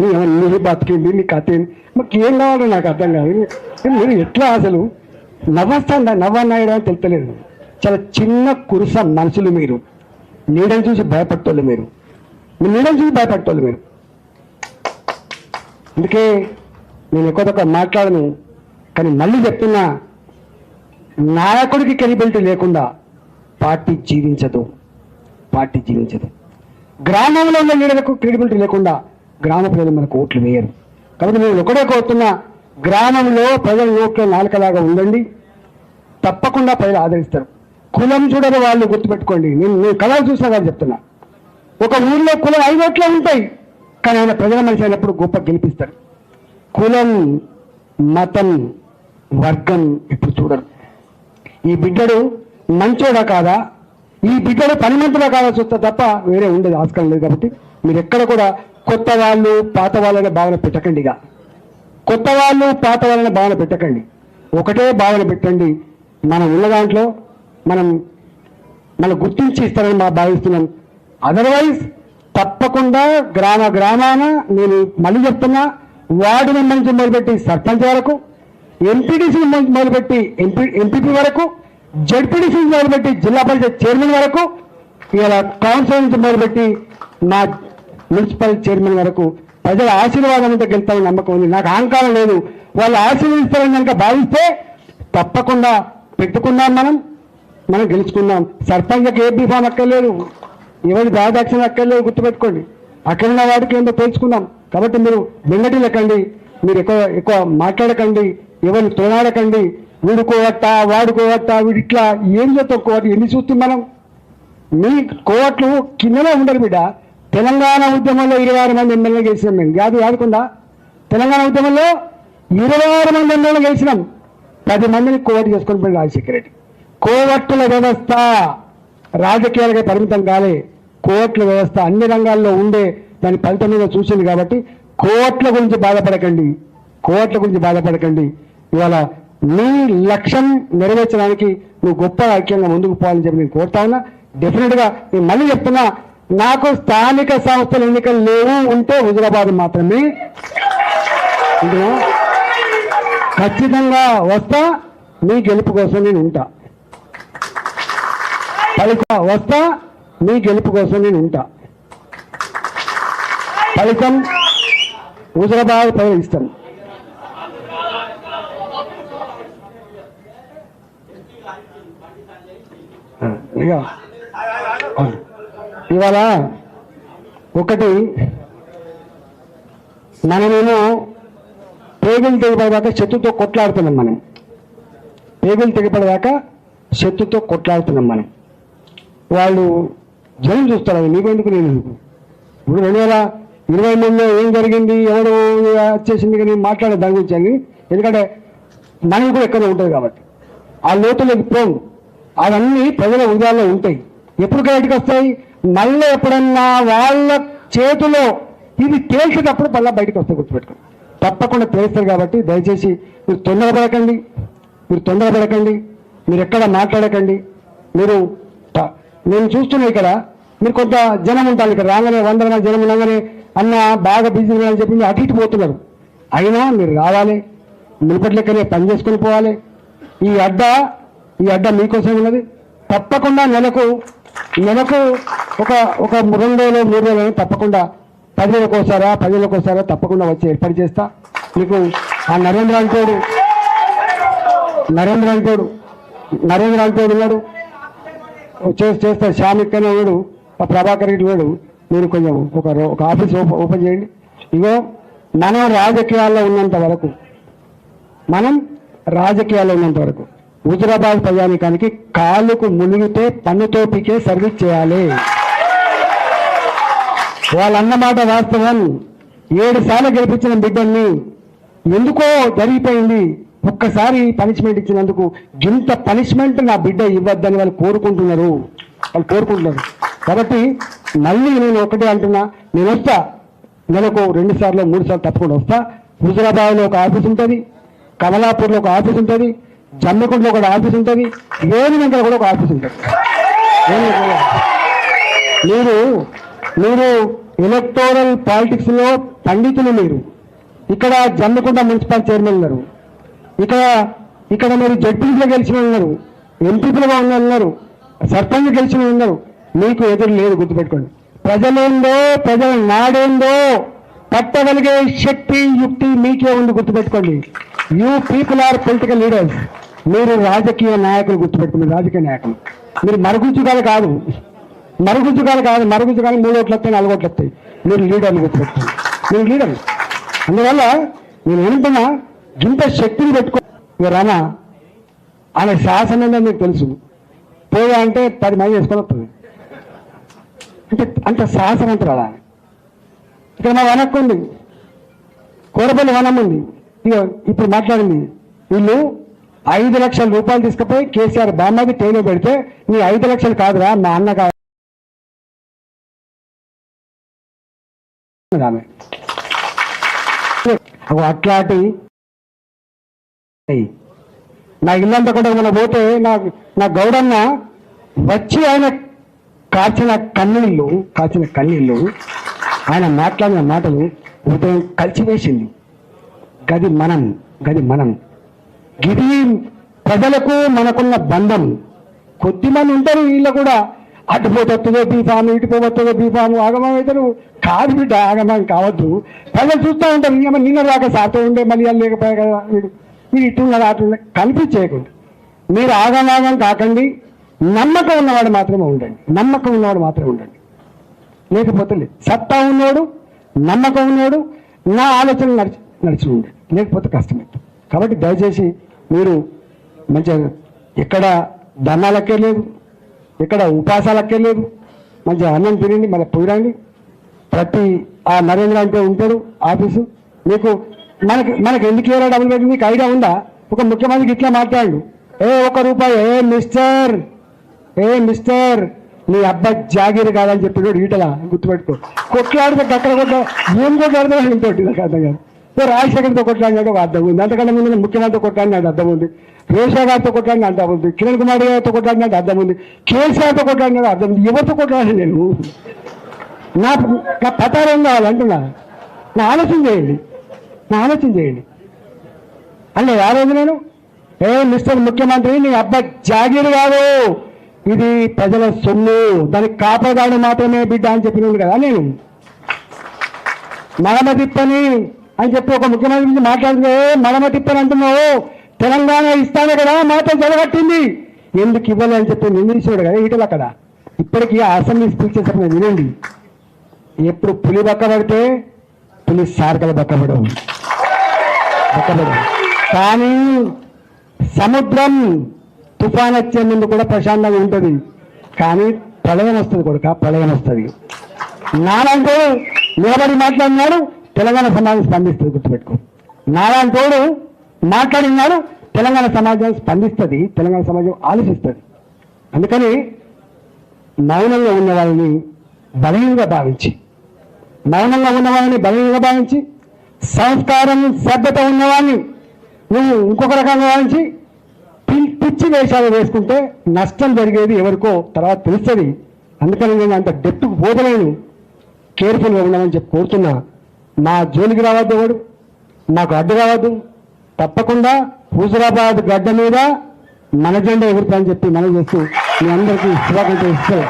నీ బతికింది నీ కథ ఏంది మాకు ఏం కావాలో నాకు అర్థం కాదు. మీరు ఎట్లా అసలు నవ్వస్తాను నవ్వన్నాయడం అని తెలుస్తలేదు. చాలా చిన్న కురుస మనుషులు మీరు, నీడని చూసి భయపడేటోళ్ళు మీరు నీడని చూసి భయపడేటోళ్ళు మీరు. అందుకే నేను ఎక్కువ తక్కువ మాట్లాడను, కానీ మళ్ళీ చెప్తున్నా, నాయకుడికి క్రెడిబిలిటీ లేకుండా పార్టీ జీవించదు. గ్రామంలో ఉన్న లీడర్లకు క్రెడిబిలిటీ లేకుండా గ్రామ ప్రజలు మనకు ఓట్లు వేయరు. కాబట్టి నేను ఒకటే కోరుతున్నా, గ్రామంలో ప్రజల ఓట్ల నాలుకలాగా ఉండండి, తప్పకుండా ప్రజలు ఆదరిస్తారు. కులం చూడని వాళ్ళు గుర్తుపెట్టుకోండి. నేను కళలు చూసిన వాళ్ళు చెప్తున్నా, ఒక ఊర్లో కులం 5 ఓట్లే ఉంటాయి, కానీ ఆయన ప్రజల మనిషి అయినప్పుడు గొప్ప గెలిపిస్తారు. కులం, మతం, వర్గం ఇప్పుడు చూడరు. ఈ బిడ్డడు మంచోడా కాదా, ఈ బిడ్డడు పనిమంతుడా కాదా చూస్తా తప్ప వేరే ఉండేది ఆస్కారం లేదు. కాబట్టి మీరు ఎక్కడ కూడా కొత్త వాళ్ళు పాత వాళ్ళనే భావన పెట్టకండి. కొత్త వాళ్ళు పాత వాళ్ళనే భావన పెట్టకండి, ఒకటే భావన పెట్టండి. మనం ఉన్న దాంట్లో మనం గుర్తించి ఇస్తారని మా భావిస్తున్నాం. అదర్వైజ్ తప్పకుండా గ్రామాన నేను మళ్ళీ చెప్తున్నా, వార్డు మెంబర్ నుంచి మొదలుపెట్టి సర్పంచ్ వరకు, ఎంపీటీసీ మొదలుపెట్టి ఎంపీపీ వరకు, జడ్పీటీసీ మొదలుపెట్టి జిల్లా పరిషత్ చైర్మన్ వరకు, ఇలా కౌన్సిల్ నుంచి మొదలుపెట్టి మా మున్సిపల్ చైర్మన్ వరకు ప్రజల ఆశీర్వాదం ఉంటే గెలుస్తామని నమ్మకం ఉంది. నాకు అహంకారం లేదు. వాళ్ళు ఆశీర్వదిస్తారని కనుక భావిస్తే తప్పకుండా పెట్టుకున్నాం, మనం గెలుచుకున్నాం. సర్పంచ్కి ఏ బీఫామ్ అక్కర్లేదు, ఎవరి దాదాక్షణ అక్కర్లేదు, గుర్తుపెట్టుకోండి. అక్కడున్న వాడికి ఏంటో తెలుసుకున్నాం. కాబట్టి మీరు వెంగటి లెక్కండి, మీరు ఎక్కువ మాట్లాడకండి, ఎవరిని తోనాడకండి. వీడుకోవట్ట వాడుకోవట్ట వీడు ఇట్లా ఏం చేస్తాం కోవట్లు ఎన్ని చూస్తాం మనం. మీ కోవట్లు కిందనే ఉండరు బిడ్డ. తెలంగాణ ఉద్యమంలో 26 మంది ఎమ్మెల్యే గెలిచినాం మేము, యాదుకుందా? తెలంగాణ ఉద్యమంలో 26 మంది ఎమ్మెల్యే గెలిచినాం. 10 మందిని కోవట్లు చేసుకొని పోయి రాజశేఖర రెడ్డి. కోవట్ల వ్యవస్థ రాజకీయాలకే పరిమితం కాలే, కోవట్ల వ్యవస్థ అన్ని రంగాల్లో ఉండే దాని ఫలితం మీద చూసింది. కాబట్టి కోవట్ల గురించి బాధపడకండి. ఇవాళ నీ లక్ష్యం నెరవేర్చడానికి నువ్వు గొప్ప ఐక్యంగా ముందుకు పోవాలని చెప్పి నేను కోరుతా ఉన్నా. డెఫినెట్గా నేను మళ్ళీ చెప్తున్నా, నాకు స్థానిక సంస్థల ఎన్నికలు లేవు, ఉంటే హుజురాబాద్ మాత్రమే. ఖచ్చితంగా వస్తా, మీ గెలుపు కోసం నేను ఉంటా. ఫలితం హుజురాబాద్ ప్రజలు ఇస్తాను. ఇవాళ ఒకటి, మనమేమో పేగులు తెగిపడదాకా శత్రుతో కొట్లాడుతున్నాం. వాళ్ళు జనం చూస్తారు, అది నీకెందుకు నేను ఎందుకు. ఇప్పుడు 2023లో ఏం జరిగింది, ఎవడు వచ్చేసింది కానీ మాట్లాడే దాని గురించి అని. ఎందుకంటే మనకి కూడా ఎక్కడ ఉంటుంది కాబట్టి ఆ లోతులోకి పోను. అవన్నీ ప్రజల హృదయాల్లో ఉంటాయి. ఎప్పుడు బయటకు వస్తాయి? మళ్ళీ ఎప్పుడన్నా వాళ్ళ చేతిలో ఇది తేల్చేటప్పుడు మళ్ళీ బయటకు వస్తాయి. గుర్తుపెట్టుకోండి, తప్పకుండా తేలుస్తారు. కాబట్టి దయచేసి మీరు తొందరపడకండి, మీరు ఎక్కడ మాట్లాడకండి. నేను చూస్తున్నా ఇక్కడ మీరు కొంత జనం ఉంటారు. ఇక్కడ రాగానే 100 మంది జనం ఉండగానే అన్న బాగా బిజీ అని చెప్పి మీరు అటు ఇటు పోతున్నారు. అయినా మీరు రావాలి, మునుపట్లెక్కనే పని చేసుకొని పోవాలి. ఈ అడ్డ మీకోసం ఉన్నది. తప్పకుండా నెలకు ఒక 2 రోజులు 3 రోజులు తప్పకుండా 10 రోజులకోసారా తప్పకుండా వచ్చి ఏర్పాటు చేస్తా. మీకు ఆ నరేంద్ర అంటోడు ఉన్నాడు, చేస్తా. శ్యామిక్కనే ఉన్నాడు, ప్రభాకర్ రెడ్డి ఉన్నాడు. మీరు కొంచెం ఒక ఆఫీస్ ఓపెన్ చేయండి. ఇగో మనం రాజకీయాల్లో ఉన్నంత వరకు హుజురాబాద్ ప్రజానికానికి కాళ్ళకు మునిగితే పన్నుతో పీకే సర్వీస్ చేయాలి. వాళ్ళన్నమాట వాస్తవం. 7 సార్లు గెలిపించిన బిడ్డల్ని ఎందుకో జరిగిపోయింది. ఒక్కసారి పనిష్మెంట్ ఇచ్చినందుకు ఇంత పనిష్మెంట్ నా బిడ్డ ఇవ్వద్దని వాళ్ళు కోరుకుంటున్నారు. కాబట్టి మళ్ళీ నేను ఒకటే అంటున్నా, నేను వస్తా. నెలకు 2 సార్లు 3 సార్లు తప్పకుండా వస్తా. హుజురాబాద్లో ఒక ఆఫీస్ ఉంటుంది, కమలాపూర్లో ఒక ఆఫీస్ ఉంటుంది, జమ్మికుంటలో ఒక ఆఫీస్ ఉంటుంది, ఏనుగంటలో కూడా ఒక ఆఫీస్ ఉంటుంది. మీరు ఎలక్టోరల్ పాలిటిక్స్లో పండితులు మీరు. ఇక్కడ జమ్మికుంట మున్సిపల్ చైర్మన్ ఉన్నారు, ఇక్కడ మీరు జడ్పీగా గెలిచిన ఉన్నారు, ఎంపీలుగా ఉన్నారు, సర్పంచ్ గెలిచిన ఉన్నారు. మీకు ఎదురు లేదు, గుర్తుపెట్టుకోండి. ప్రజలేందో, ప్రజల నాడేందో పట్టగలిగే శక్తి, యుక్తి మీకే ఉంది, గుర్తుపెట్టుకోండి. You people are political leaders. మీరు రాజకీయ నాయకులు, గుర్తుపెట్టుకోండి. రాజకీయ నాయకులు మీరు మరుగుజ్జుగాలు కాదు, మరుగుజ్జుగాలు 3 ఓట్లు వస్తాయి, 4 ఓట్లు వస్తాయి. మీరు లీడర్లు, గుర్తుపెట్టుకోండి. మీరు లీడర్లు. అందువల్ల నేను ఏమంటున్నా, ఇంత శక్తిని పెట్టుకో. రానా ఆయన శాసనం మీకు తెలుసు, పోయా అంటే 10 మంది వేసుకొని వస్తుంది. అంటే అంత శాసనంతరాలా. ఇక్కడ మా వనక్కు ఉంది, కోరపల్లి వనం ఉంది. ఇక ఇప్పుడు మాట్లాడింది, వీళ్ళు 5 లక్షల రూపాయలు తీసుకుపోయి కేసీఆర్ బామ్మకి టైలో పెడితే నీ 5 లక్షలు కాదురా మా అన్న కాదు ఆమె. అట్లాంటి నా ఇల్లంతా కూడా మన పోతే నా గౌడన్న వచ్చి ఆయన కాచిన కన్నీళ్ళు ఆయన మాట్లాడిన మాటలు హృదయం కలిసివేసింది. గది మనం గిది ప్రజలకు మనకున్న బంధం. కొద్దిమంది ఉంటారు వీళ్ళు కూడా, అటుపోతుందో బీఫాము, ఇటుపోతుందో బీఫాము, ఆగమం అవుతారు. కాదు బిడ్డ, ఆగమం కావద్దు. ప్రజలు చూస్తూ ఉంటారు, నిన్న దాకా సాతో ఉండే మళ్ళీ లేకపోయా కదా మీరు ఇట్టున్నారు అట్లా కనిపించేయకుండా. మీరు ఆగమాగం కాకండి, నమ్మకం ఉన్నవాడు మాత్రమే ఉండండి. లేకపోతే లేదు. సత్తా ఉన్నవాడు, నమ్మకం ఉన్నవాడు, నా ఆలోచన నడిచి ఉండండి. లేకపోతే కష్టమైంది. కాబట్టి దయచేసి మీరు మంచిగా ఎక్కడ ధర్నాలకే లేదు, ఎక్కడ ఉపాసాలకే లేదు, మంచిగా అన్నం తినండి, మళ్ళీ పోయిరండి. ప్రతి ఆ నరేంద్ర అంటే ఉంటాడు ఆఫీసు. మీకు మనకి ఎందుకు ఏరా డబ్బులు పెట్టి మీకు ఐడియా ఉందా? ఒక ముఖ్యమంత్రికి ఇట్లా మాట్లాడు, ₹1 మిస్టర్ నీ అబ్బా జాగీరు కాదని చెప్పాడు ఈటలా, గుర్తుపెట్టుకో. కొట్లాడితే అక్కడ ఏం కొట్లాడితే ఇంకోటి నాకు అర్థం కాదు. రాజశేఖర్తో కొట్లాడినాడు ఒక అర్థం ఉంది, అంతకంటే ముందు ముఖ్యమంత్రితో కొట్లాడినాడు అర్థం ఉంది, రేషా గారితో కొట్లాడిన అర్థం ఉంది, కిరణ్ కుమార్ గారితో కొట్లాడినాడు అర్థం ఉంది, కేసీఆర్తో కొట్లాడినాడు అర్థం ఉంది. ఎవరితో కొట్లాడి నేను నా పతారం కావాలంటున్నా. నా ఆలోచన చేయండి. అంటే ఆ రోజు నేను మిస్టర్ ముఖ్యమంత్రి నీ అబ్బా జాగీరు కాదు, ఇది ప్రజల సొమ్ము, దానికి కాపలాదాడు మాత్రమే బిడ్డ అని చెప్పినాడు కదా. నేను మడమ తిప్పని అని చెప్పి ఒక ముఖ్యమంత్రి గురించి మాట్లాడుతుందో మడమ తిప్పని అంటున్నావు. తెలంగాణ ఇస్తానే కదా మాత్రం జరగట్టింది, ఎందుకు ఇవ్వాలి అని చెప్పి నిందించాడు కదా ఈటలు అక్కడ. ఇప్పటికీ ఆ అసెంబ్లీ స్పీచ్ చేసినప్పుడు వినండి, ఎప్పుడు పులి బక్కబడితే పులి సార్కలు బక్కబడవు. కానీ సముద్రం తుఫాన్ వచ్చే ముందు కూడా ప్రశాంతంగా ఉంటుంది, కానీ ప్రళయం వస్తుంది. నాలంటూ నిలబడి మాట్లాడినాడు, తెలంగాణ సమాజం స్పందిస్తుంది, గుర్తుపెట్టుకో. నాలాంటోడు మాట్లాడినాడు, తెలంగాణ సమాజం స్పందిస్తుంది, తెలంగాణ సమాజం ఆలోచిస్తుంది. అందుకని మౌనంగా ఉన్న వాళ్ళని బలహీనంగా భావించి సంస్కారం సభ్యత ఉన్నవాడిని నువ్వు ఇంకొక రకంగా భావించి పిచ్చి వేషాలు వేసుకుంటే నష్టం జరిగేది ఎవరికో తర్వాత తెలుస్తుంది. అందుకని నేను అంత డెప్త్కు పోతలేను, కేర్ఫుల్గా ఉన్నామని చెప్పి కోరుతున్నా. మా జోలికి రావద్దు, ఎవడు మాకు అడ్డు రావద్దు. తప్పకుండా హుజురాబాద్ గడ్డ మీద మన జెండా ఎగురుతా అని చెప్పి మనం చేస్తూ మీ అందరికీ శుభాకాంక్షలు ఇస్తాను.